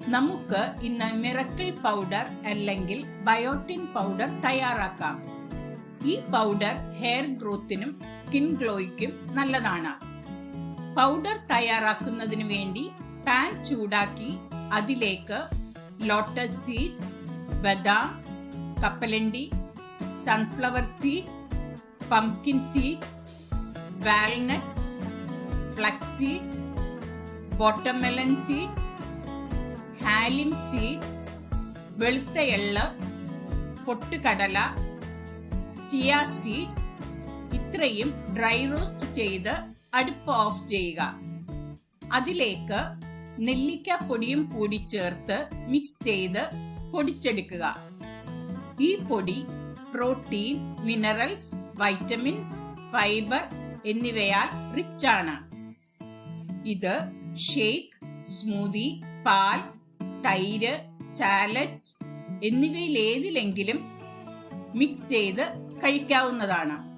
നമുക്ക് ഇന്ന് miracle powder അല്ലെങ്കിൽ ബയോട്ടിൻ പൗഡർ തയ്യാറാക്കാം. ഈ പൗഡർ ഹെയർ ഗ്രോത്തിനും സ്കിൻ ഗ്ലോയ്ക്കും നല്ലതാണ്. പൗഡർ തയ്യാറാക്കുന്നതിന് വേണ്ടി പാൻ ചൂടാക്കി അതിലേക്ക് ലോട്ടസ് സീഡ്, ബദാം, കപ്പലണ്ടി, sunflower seed, pumpkin seed, walnut, flux seed, watermelon seed, Halim seed, വെളുത്ത എള്ള്, പൊട്ടുകടല, ചിയ സീഡ് ഇത്രയും ഡ്രൈ റോസ്റ്റ് ചെയ്ത് അടുപ്പ് ഓഫ് ചെയ്യുക. അതിലേക്ക് നെല്ലിക്കപ്പൊടിയും കൂടി ചേർത്ത് മിക്സ് ചെയ്ത് പൊടിച്ചെടുക്കുക. ഈ പൊടി പ്രോട്ടീൻ, മിനറൽസ്, വൈറ്റമിൻസ്, ഫൈബർ എന്നിവയാൽ റിച്ച് ആണ്. ഇത് ഷേക്ക്, സ്മൂതി, പാൽ, തൈര്, സാലഡ്സ് എന്നിവയിലേതിലെങ്കിലും മിക്സ് ചെയ്ത് കഴിക്കാവുന്നതാണ്.